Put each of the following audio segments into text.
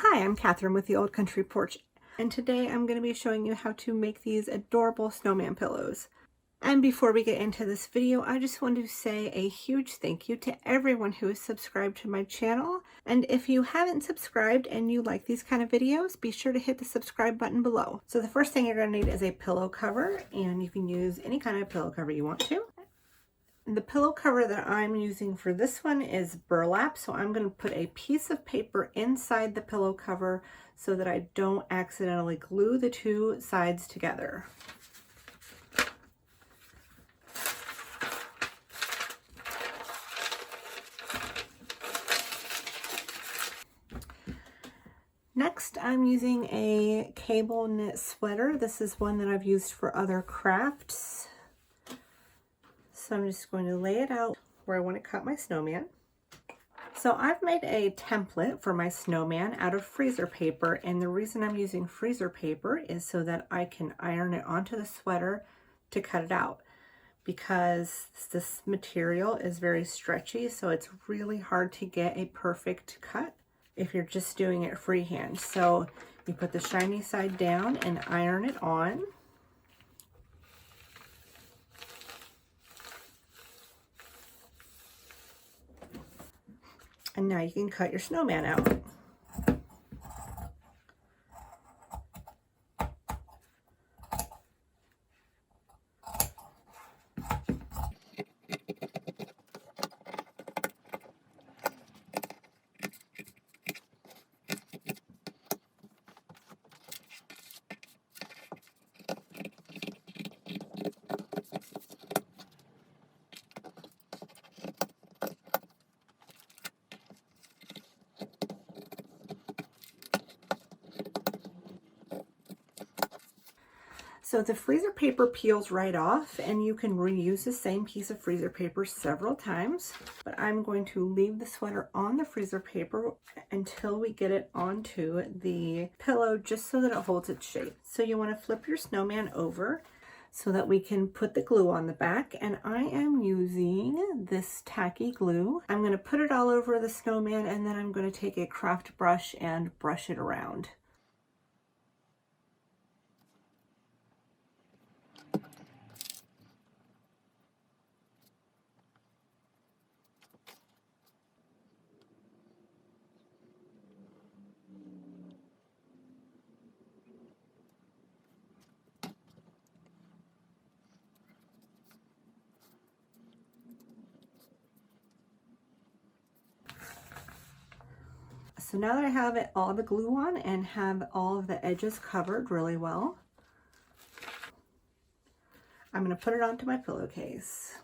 Hi, I'm Catherine with the Old Country Porch, and today I'm going to be showing you how to make these adorable snowman pillows. And before we get into this video, I just want to say a huge thank you to everyone who is subscribed to my channel. And if you haven't subscribed and you like these kind of videos, be sure to hit the subscribe button below. So the first thing you're going to need is a pillow cover, and you can use any kind of pillow cover you want to. The pillow cover that I'm using for this one is burlap, so I'm going to put a piece of paper inside the pillow cover so that I don't accidentally glue the two sides together. Next, I'm using a cable knit sweater. This is one that I've used for other crafts. So I'm just going to lay it out where I want to cut my snowman. So I've made a template for my snowman out of freezer paper, and the reason I'm using freezer paper is so that I can iron it onto the sweater to cut it out, because this material is very stretchy, so it's really hard to get a perfect cut if you're just doing it freehand. So you put the shiny side down and iron it on. And now you can cut your snowman out. So the freezer paper peels right off, and you can reuse the same piece of freezer paper several times, but I'm going to leave the sweater on the freezer paper until we get it onto the pillow, just so that it holds its shape. So you want to flip your snowman over so that we can put the glue on the back, and I am using this tacky glue. I'm going to put it all over the snowman, and then I'm going to take a craft brush and brush it around. So now that I have all the glue on and have all of the edges covered really well, I'm going to put it onto my pillowcase.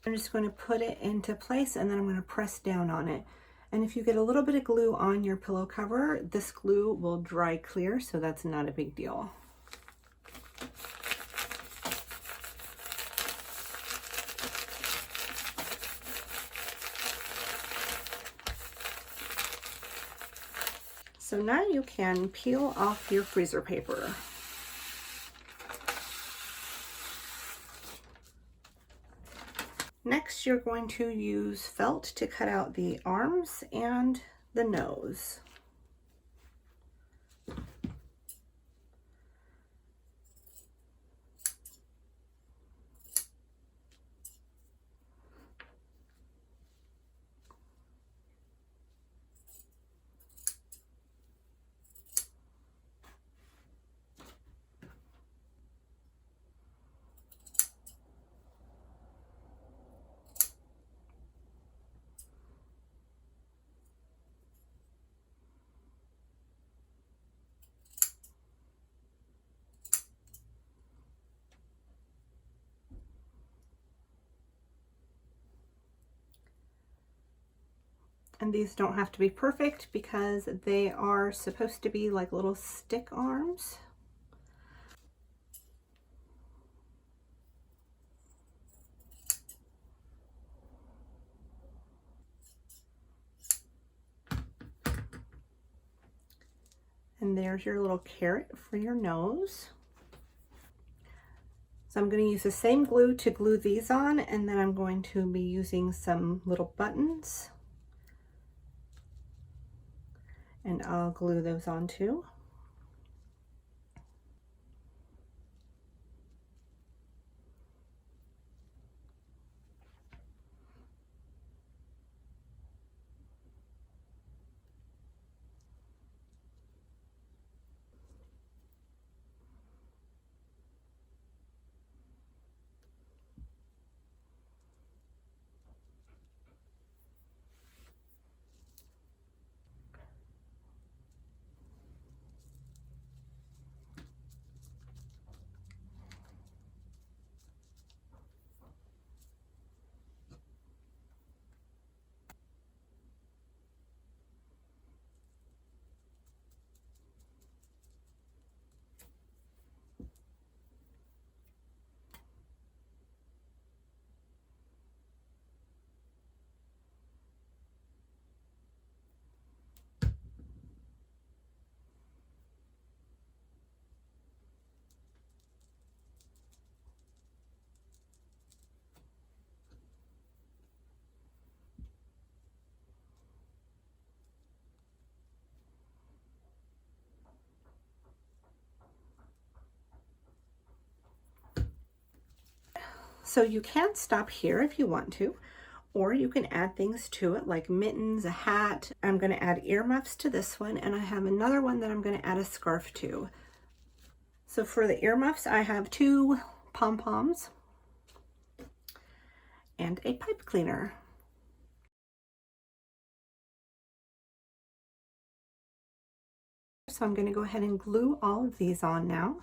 I'm just going to put it into place, and then I'm going to press down on it. And if you get a little bit of glue on your pillow cover, this glue will dry clear, so that's not a big deal. So now you can peel off your freezer paper. Next, you're going to use felt to cut out the arms and the nose. And these don't have to be perfect because they are supposed to be like little stick arms. And there's your little carrot for your nose. So I'm going to use the same glue to glue these on, and then I'm going to be using some little buttons, and I'll glue those on too. So you can stop here if you want to, or you can add things to it like mittens, a hat. I'm going to add earmuffs to this one, and I have another one that I'm going to add a scarf to. So for the earmuffs, I have 2 pom-poms and a pipe cleaner. So I'm going to go ahead and glue all of these on now.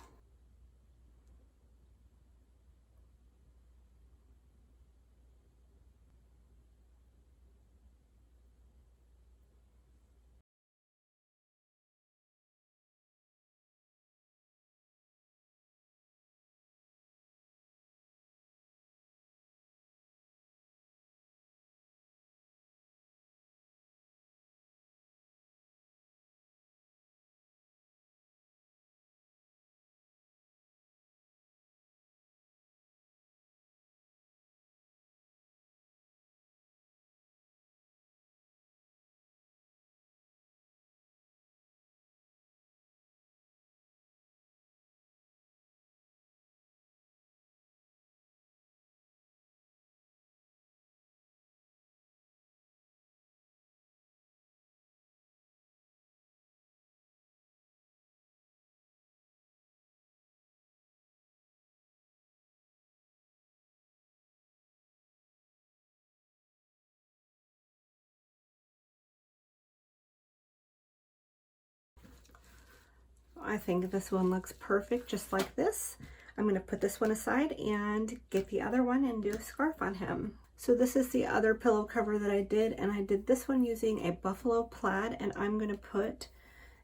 I think this one looks perfect just like this. I'm going to put this one aside and get the other one and do a scarf on him. So this is the other pillow cover that I did, and I did this one using a buffalo plaid, and I'm going to put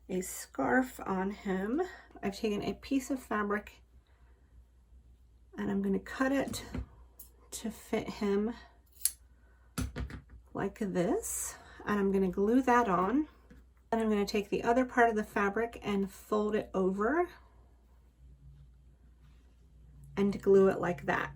a scarf on him. I've taken a piece of fabric and I'm going to cut it to fit him like this, and I'm going to glue that on. And I'm going to take the other part of the fabric and fold it over and glue it like that.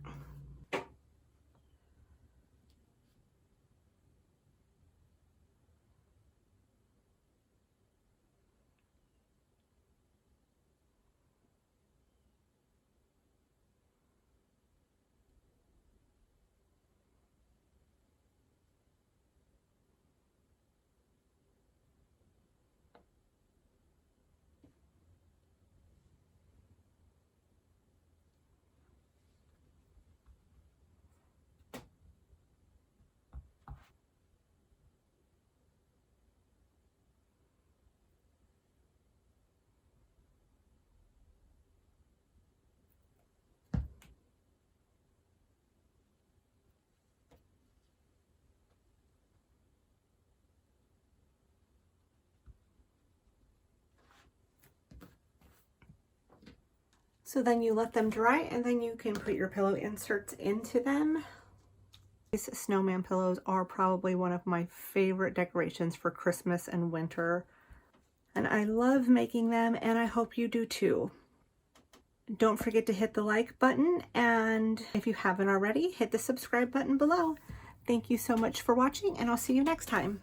So then you let them dry, and then you can put your pillow inserts into them. These snowman pillows are probably one of my favorite decorations for Christmas and winter. And I love making them, and I hope you do too. Don't forget to hit the like button, and if you haven't already, hit the subscribe button below. Thank you so much for watching, and I'll see you next time.